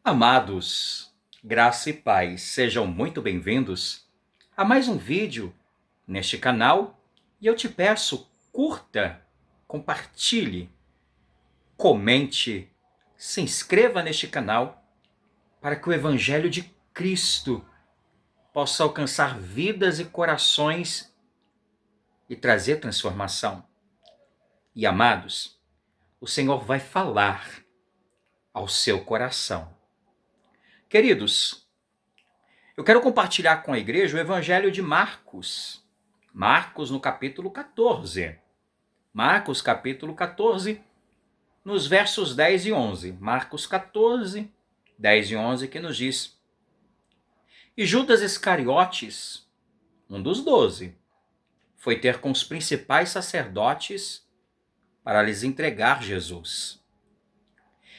Amados, graça e paz, sejam muito bem-vindos a mais um vídeo neste canal e eu te peço, curta, compartilhe, comente, se inscreva neste canal para que o Evangelho de Cristo possa alcançar vidas e corações e trazer transformação. E amados, o Senhor vai falar ao seu coração. Queridos, eu quero compartilhar com a igreja o Evangelho de Marcos. Marcos no capítulo 14. Marcos capítulo 14, nos versos 10 e 11. Marcos 14, 10 e 11, que nos diz: E Judas Iscariotes, um dos 12, foi ter com os principais sacerdotes para lhes entregar Jesus.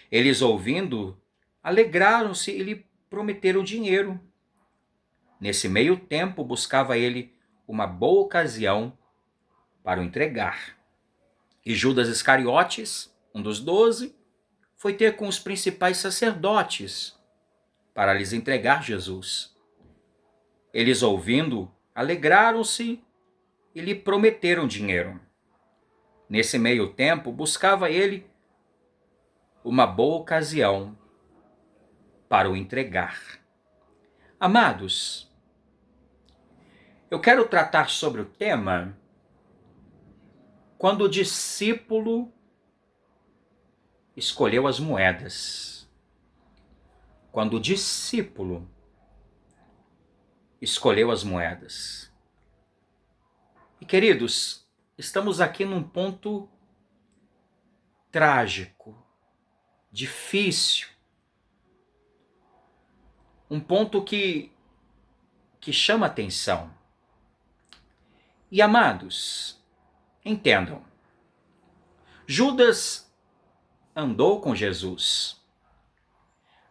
Eles, ouvindo, alegraram-se e lhe prometeram dinheiro. Nesse meio tempo, buscava ele uma boa ocasião para o entregar. E Judas Iscariotes, um dos 12, foi ter com os principais sacerdotes para lhes entregar Jesus. Eles, ouvindo, alegraram-se e lhe prometeram dinheiro. Nesse meio tempo, buscava ele uma boa ocasião para o entregar. Amados, eu quero tratar sobre o tema quando o discípulo escolheu as moedas. Quando o discípulo escolheu as moedas. E queridos, estamos aqui num ponto trágico, difícil, um ponto que chama atenção. E amados, entendam, Judas andou com Jesus.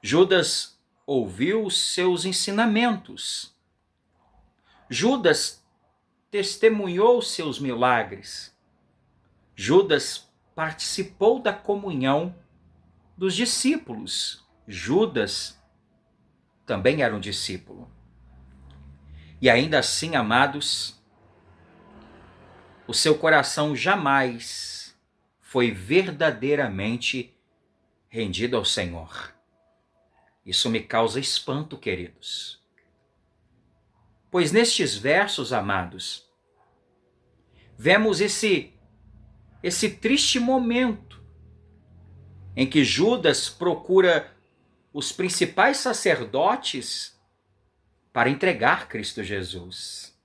Judas ouviu os seus ensinamentos. Judas testemunhou seus milagres. Judas participou da comunhão dos discípulos. Judas também era um discípulo. E ainda assim, amados, o seu coração jamais foi verdadeiramente rendido ao Senhor. Isso me causa espanto, queridos. Pois nestes versos, amados, vemos esse triste momento em que Judas procura os principais sacerdotes para entregar Cristo Jesus.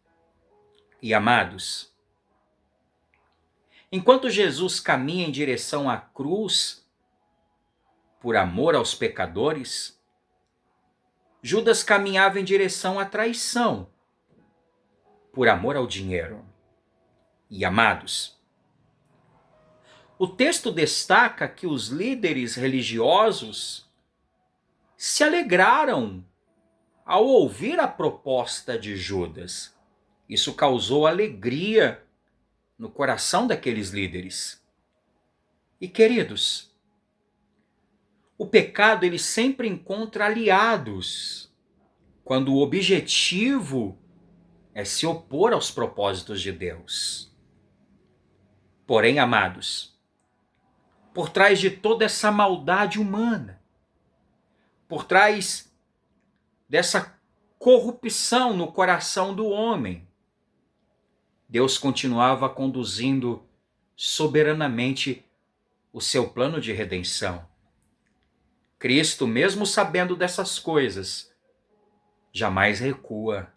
E amados, enquanto Jesus caminha em direção à cruz, por amor aos pecadores, Judas caminhava em direção à traição, por amor ao dinheiro. E amados, o texto destaca que os líderes religiosos se alegraram ao ouvir a proposta de Judas. Isso causou alegria no coração daqueles líderes. E queridos, o pecado ele sempre encontra aliados quando o objetivo é se opor aos propósitos de Deus. Porém, amados, por trás de toda essa maldade humana, por trás dessa corrupção no coração do homem, Deus continuava conduzindo soberanamente o seu plano de redenção. Cristo, mesmo sabendo dessas coisas, jamais recua.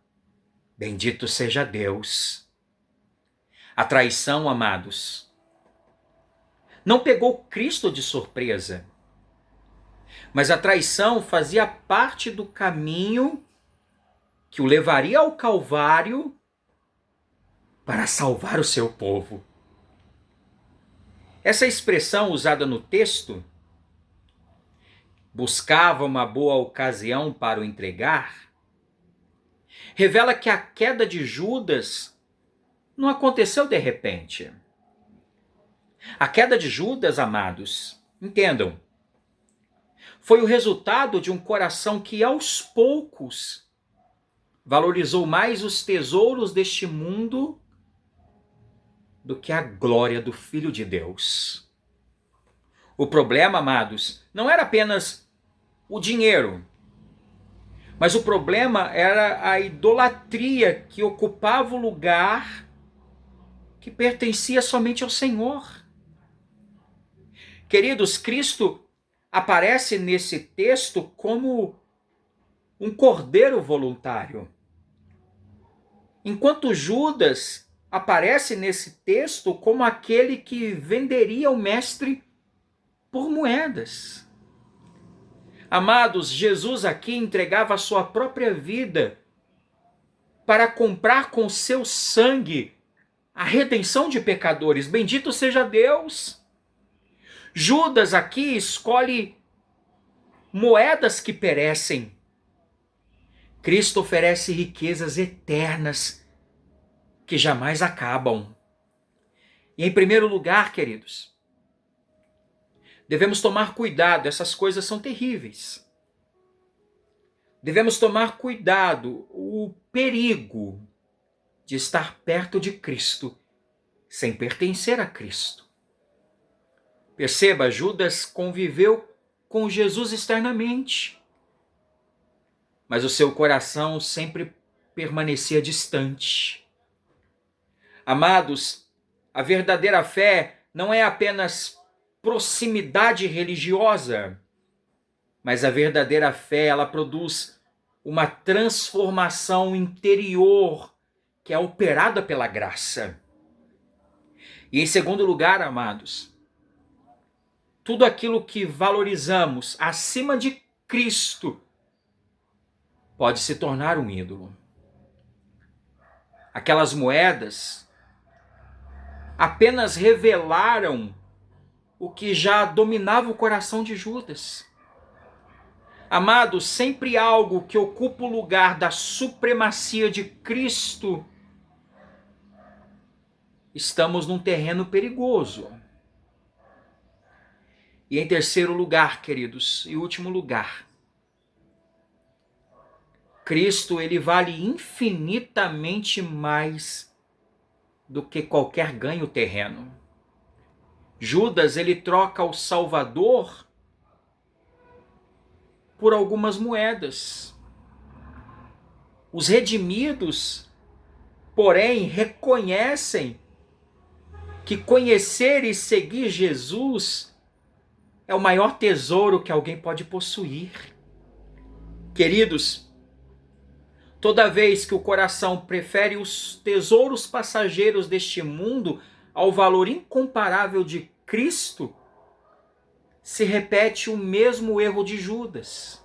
Bendito seja Deus. A traição, amados, não pegou Cristo de surpresa, mas a traição fazia parte do caminho que o levaria ao Calvário para salvar o seu povo. Essa expressão usada no texto, buscava uma boa ocasião para o entregar, revela que a queda de Judas não aconteceu de repente. A queda de Judas, amados, entendam, Foi o resultado de um coração que, aos poucos, valorizou mais os tesouros deste mundo do que a glória do Filho de Deus. O problema, amados, não era apenas o dinheiro, mas o problema era a idolatria que ocupava o lugar que pertencia somente ao Senhor. Queridos, Cristo aparece nesse texto como um cordeiro voluntário. Enquanto Judas aparece nesse texto como aquele que venderia o mestre por moedas. Amados, Jesus aqui entregava a sua própria vida para comprar com seu sangue a redenção de pecadores. Bendito seja Deus! Judas aqui escolhe moedas que perecem. Cristo oferece riquezas eternas que jamais acabam. E em primeiro lugar, queridos, devemos tomar cuidado, essas coisas são terríveis. Devemos tomar cuidado, o perigo de estar perto de Cristo sem pertencer a Cristo. Perceba, Judas conviveu com Jesus externamente, mas o seu coração sempre permanecia distante. Amados, a verdadeira fé não é apenas proximidade religiosa, mas a verdadeira fé, ela produz uma transformação interior que é operada pela graça. E em segundo lugar, amados, tudo aquilo que valorizamos acima de Cristo pode se tornar um ídolo. Aquelas moedas apenas revelaram o que já dominava o coração de Judas. Amados, sempre algo que ocupa o lugar da supremacia de Cristo, estamos num terreno perigoso. E em terceiro lugar, queridos, e último lugar, Cristo, ele vale infinitamente mais do que qualquer ganho terreno. Judas, ele troca o Salvador por algumas moedas. Os redimidos, porém, reconhecem que conhecer e seguir Jesus é o maior tesouro que alguém pode possuir. Queridos, toda vez que o coração prefere os tesouros passageiros deste mundo ao valor incomparável de Cristo, se repete o mesmo erro de Judas.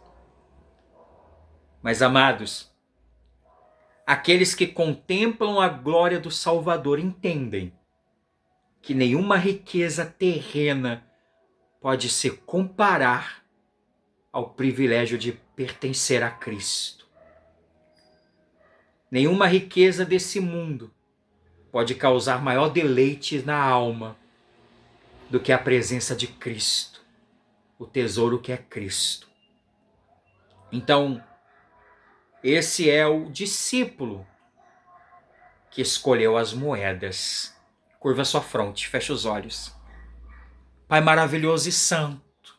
Mas, amados, aqueles que contemplam a glória do Salvador entendem que nenhuma riqueza terrena pode se comparar ao privilégio de pertencer a Cristo. Nenhuma riqueza desse mundo pode causar maior deleite na alma do que a presença de Cristo, o tesouro que é Cristo. Então, esse é o discípulo que escolheu as moedas. Curva sua fronte, fecha os olhos. Pai maravilhoso e santo,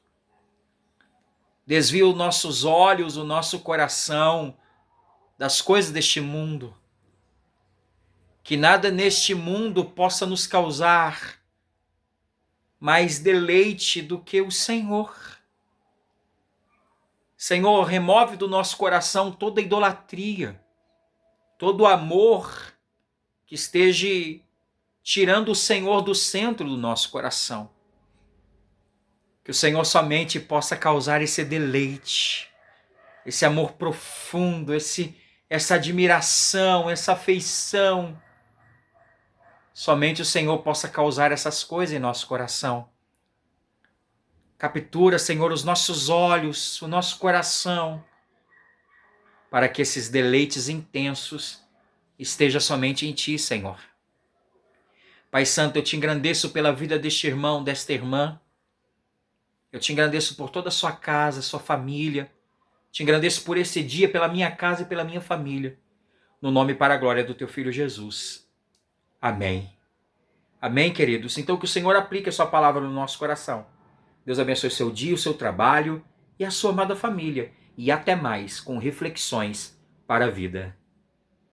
desvia os nossos olhos, o nosso coração das coisas deste mundo. Que nada neste mundo possa nos causar mais deleite do que o Senhor. Senhor, remove do nosso coração toda idolatria, todo amor que esteja tirando o Senhor do centro do nosso coração. Que o Senhor somente possa causar esse deleite, esse amor profundo, essa admiração, essa afeição. Somente o Senhor possa causar essas coisas em nosso coração. Captura, Senhor, os nossos olhos, o nosso coração, para que esses deleites intensos estejam somente em Ti, Senhor. Pai Santo, eu te engrandeço pela vida deste irmão, desta irmã. Eu te agradeço por toda a sua casa, sua família. Te agradeço por esse dia, pela minha casa e pela minha família. No nome e para a glória do teu Filho Jesus. Amém. Amém, queridos? Então que o Senhor aplique a sua palavra no nosso coração. Deus abençoe o seu dia, o seu trabalho e a sua amada família. E até mais com reflexões para a vida.